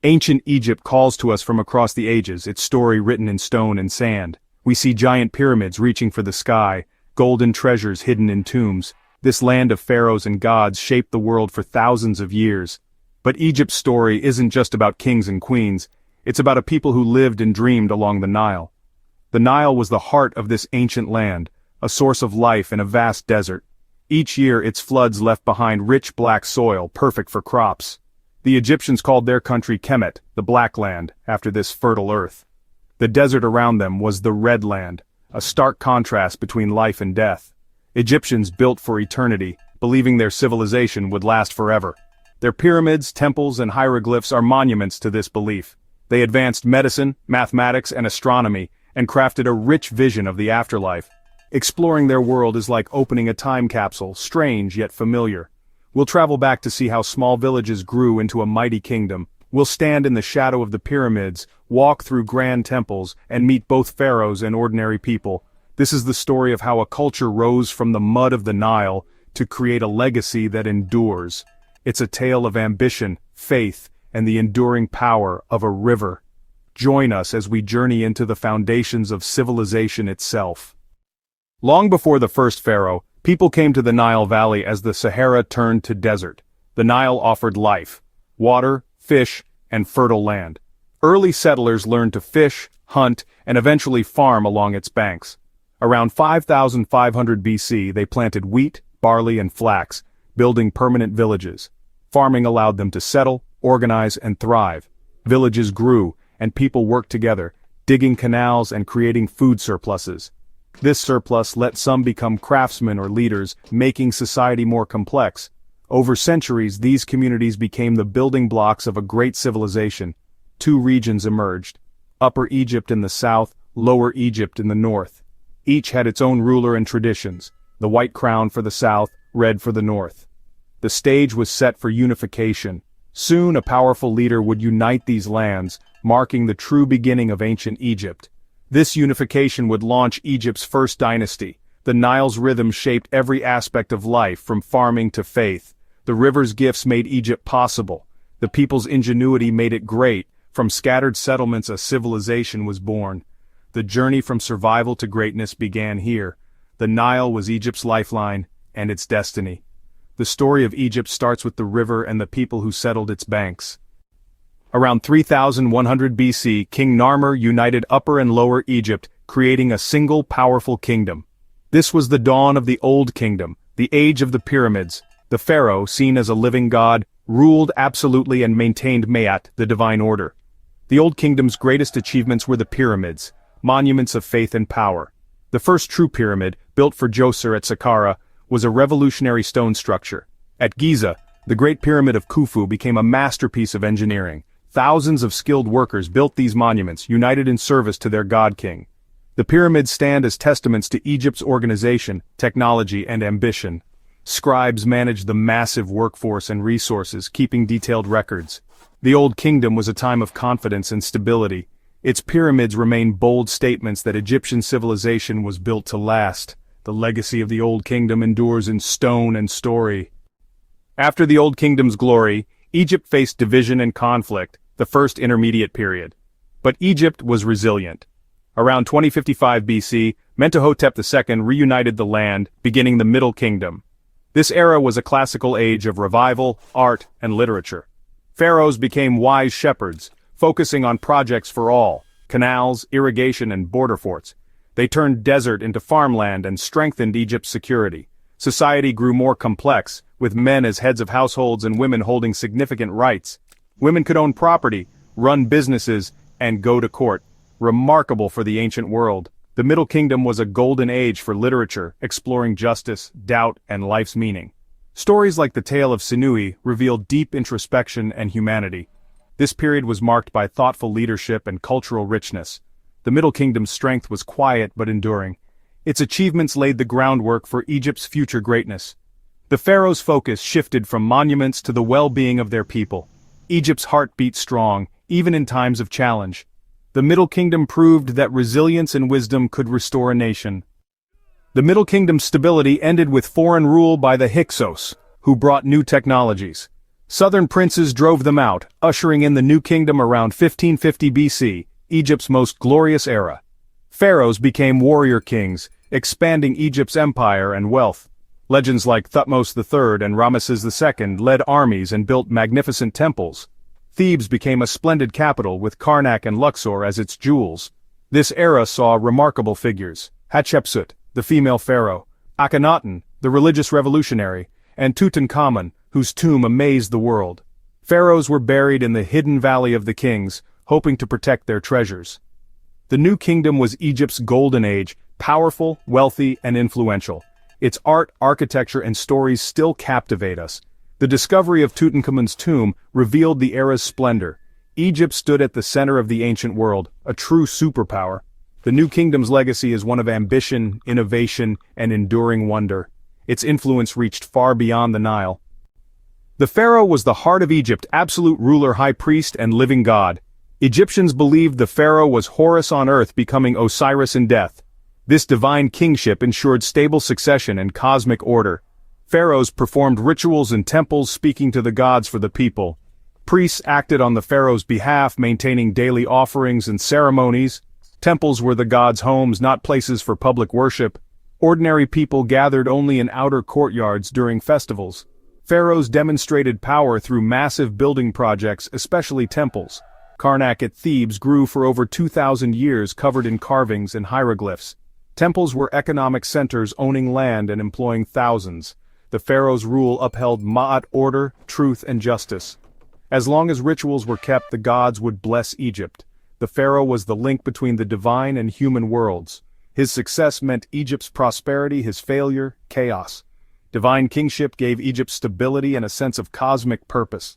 Ancient Egypt calls to us from across the ages, its story written in stone and sand. We see giant pyramids reaching for the sky, golden treasures hidden in tombs. This land of pharaohs and gods shaped the world for thousands of years. But Egypt's story isn't just about kings and queens, it's about a people who lived and dreamed along the Nile. The Nile was the heart of this ancient land, a source of life in a vast desert. Each year its floods left behind rich black soil, perfect for crops. The Egyptians called their country Kemet, the Black Land, after this fertile earth. The desert around them was the Red Land, a stark contrast between life and death. Egyptians built for eternity, believing their civilization would last forever. Their pyramids, temples, and hieroglyphs are monuments to this belief. They advanced medicine, mathematics, and astronomy, and crafted a rich vision of the afterlife. Exploring their world is like opening a time capsule, strange yet familiar. We'll travel back to see how small villages grew into a mighty kingdom. We'll stand in the shadow of the pyramids, walk through grand temples, and meet both pharaohs and ordinary people. This is the story of how a culture rose from the mud of the Nile to create a legacy that endures. It's a tale of ambition, faith, and the enduring power of a river. Join us as we journey into the foundations of civilization itself. Long before the first pharaoh, people came to the Nile Valley as the Sahara turned to desert. The Nile offered life, water, fish, and fertile land. Early settlers learned to fish, hunt, and eventually farm along its banks. Around 5,500 BC, they planted wheat, barley, and flax, building permanent villages. Farming allowed them to settle, organize, and thrive. Villages grew, and people worked together, digging canals and creating food surpluses. This surplus let some become craftsmen or leaders, making society more complex. Over centuries, these communities became the building blocks of a great civilization. Two regions emerged: Upper Egypt in the south, Lower Egypt in the north. Each had its own ruler and traditions, the white crown for the south, red for the north. The stage was set for unification. Soon a powerful leader would unite these lands, marking the true beginning of ancient Egypt. This unification would launch Egypt's first dynasty. The Nile's rhythm shaped every aspect of life, from farming to faith. The river's gifts made Egypt possible. The people's ingenuity made it great. From scattered settlements a civilization was born. The journey from survival to greatness began here. The Nile was Egypt's lifeline, and its destiny. The story of Egypt starts with the river and the people who settled its banks. Around 3100 BC, King Narmer united Upper and Lower Egypt, creating a single powerful kingdom. This was the dawn of the Old Kingdom, the age of the pyramids. The pharaoh, seen as a living god, ruled absolutely and maintained Ma'at, the divine order. The Old Kingdom's greatest achievements were the pyramids, monuments of faith and power. The first true pyramid, built for Djoser at Saqqara, was a revolutionary stone structure. At Giza, the Great Pyramid of Khufu became a masterpiece of engineering. Thousands of skilled workers built these monuments, united in service to their god-king. The pyramids stand as testaments to Egypt's organization, technology, and ambition. Scribes managed the massive workforce and resources, keeping detailed records. The Old Kingdom was a time of confidence and stability. Its pyramids remain bold statements that Egyptian civilization was built to last. The legacy of the Old Kingdom endures in stone and story. After the Old Kingdom's glory, Egypt faced division and conflict, the first intermediate period. But Egypt was resilient. Around 2055 BC, Mentuhotep II reunited the land, beginning the Middle Kingdom. This era was a classical age of revival, art, and literature. Pharaohs became wise shepherds, focusing on projects for all: canals, irrigation, and border forts. They turned desert into farmland and strengthened Egypt's security. Society grew more complex, with men as heads of households and women holding significant rights. Women could own property, run businesses, and go to court. Remarkable for the ancient world. The Middle Kingdom was a golden age for literature, exploring justice, doubt, and life's meaning. Stories like the tale of Sinui reveal deep introspection and humanity. This period was marked by thoughtful leadership and cultural richness. The Middle Kingdom's strength was quiet but enduring. Its achievements laid the groundwork for Egypt's future greatness. The pharaoh's focus shifted from monuments to the well-being of their people. Egypt's heart beat strong, even in times of challenge. The Middle Kingdom proved that resilience and wisdom could restore a nation. The Middle Kingdom's stability ended with foreign rule by the Hyksos, who brought new technologies. Southern princes drove them out, ushering in the New Kingdom around 1550 BC, Egypt's most glorious era. Pharaohs became warrior kings, expanding Egypt's empire and wealth. Legends like Thutmose III and Ramesses II led armies and built magnificent temples. Thebes became a splendid capital with Karnak and Luxor as its jewels. This era saw remarkable figures: Hatshepsut, the female pharaoh; Akhenaten, the religious revolutionary; and Tutankhamun, whose tomb amazed the world. Pharaohs were buried in the hidden valley of the kings, hoping to protect their treasures. The New Kingdom was Egypt's golden age, powerful, wealthy, and influential. Its art, architecture, and stories still captivate us. The discovery of Tutankhamun's tomb revealed the era's splendor. Egypt stood at the center of the ancient world, a true superpower. The New Kingdom's legacy is one of ambition, innovation, and enduring wonder. Its influence reached far beyond the Nile. The pharaoh was the heart of Egypt, absolute ruler, high priest, and living god. Egyptians believed the pharaoh was Horus on earth becoming Osiris in death. This divine kingship ensured stable succession and cosmic order. Pharaohs performed rituals in temples speaking to the gods for the people. Priests acted on the pharaoh's behalf, maintaining daily offerings and ceremonies. Temples were the gods' homes, not places for public worship. Ordinary people gathered only in outer courtyards during festivals. Pharaohs demonstrated power through massive building projects, especially temples. Karnak at Thebes grew for over 2,000 years, covered in carvings and hieroglyphs. Temples were economic centers, owning land and employing thousands. The pharaoh's rule upheld Ma'at order, truth, and justice. As long as rituals were kept, the gods would bless Egypt. The pharaoh was the link between the divine and human worlds. His success meant Egypt's prosperity, his failure, chaos. Divine kingship gave Egypt stability and a sense of cosmic purpose.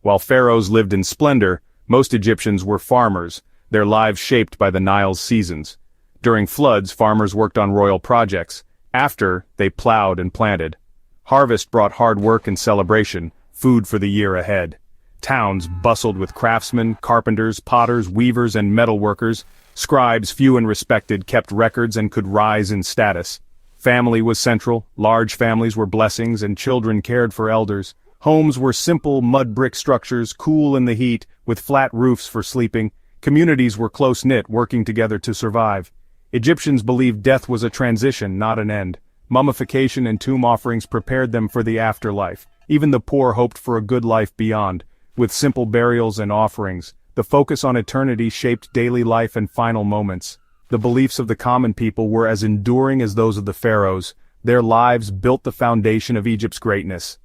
While pharaohs lived in splendor, most Egyptians were farmers, their lives shaped by the Nile's seasons. During floods, farmers worked on royal projects. After, they plowed and planted. Harvest brought hard work and celebration, food for the year ahead. Towns bustled with craftsmen, carpenters, potters, weavers, and metalworkers. Scribes, few and respected, kept records and could rise in status. Family was central. Large families were blessings, and children cared for elders. Homes were simple mud brick structures, cool in the heat, with flat roofs for sleeping. Communities were close-knit, working together to survive. Egyptians believed death was a transition, not an end. Mummification and tomb offerings prepared them for the afterlife. Even the poor hoped for a good life beyond. With simple burials and offerings, the focus on eternity shaped daily life and final moments. The beliefs of the common people were as enduring as those of the pharaohs. Their lives built the foundation of Egypt's greatness.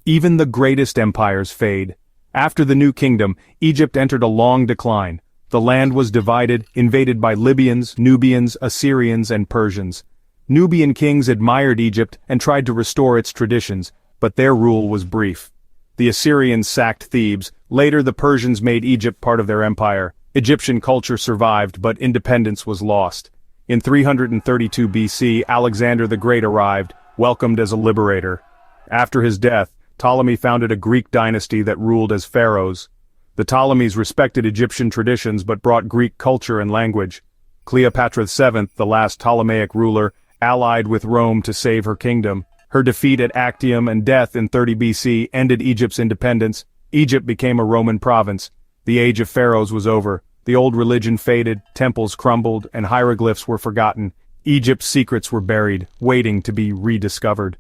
Even the greatest empires fade. After the New Kingdom, Egypt entered a long decline. The land was divided, invaded by Libyans, Nubians, Assyrians, and Persians. Nubian kings admired Egypt and tried to restore its traditions, but their rule was brief. The Assyrians sacked Thebes. Later, the Persians made Egypt part of their empire. Egyptian culture survived, but independence was lost. In 332 BC, Alexander the Great arrived, welcomed as a liberator. After his death, Ptolemy founded a Greek dynasty that ruled as pharaohs. The Ptolemies respected Egyptian traditions but brought Greek culture and language. Cleopatra VII, the last Ptolemaic ruler, allied with Rome to save her kingdom. Her defeat at Actium and death in 30 BC ended Egypt's independence. Egypt became a Roman province. The age of pharaohs was over. The old religion faded, temples crumbled, and hieroglyphs were forgotten. Egypt's secrets were buried, waiting to be rediscovered.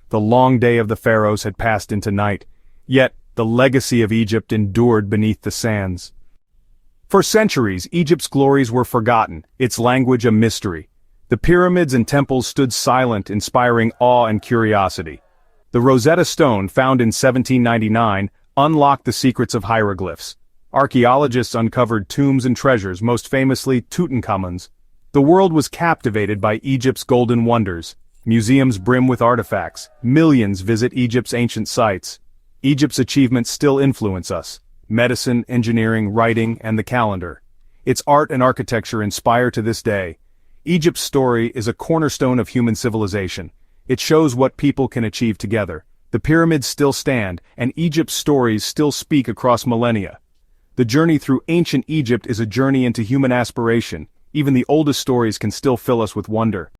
The long day of the pharaohs had passed into night. Yet, the legacy of Egypt endured beneath the sands. For centuries, Egypt's glories were forgotten, its language a mystery. The pyramids and temples stood silent, inspiring awe and curiosity. The Rosetta Stone, found in 1799, unlocked the secrets of hieroglyphs. Archaeologists uncovered tombs and treasures, most famously Tutankhamun's. The world was captivated by Egypt's golden wonders. Museums brim with artifacts. Millions visit Egypt's ancient sites. Egypt's achievements still influence us. Medicine, engineering, writing, and the calendar. Its art and architecture inspire to this day. Egypt's story is a cornerstone of human civilization. It shows what people can achieve together. The pyramids still stand, and Egypt's stories still speak across millennia. The journey through ancient Egypt is a journey into human aspiration. Even the oldest stories can still fill us with wonder.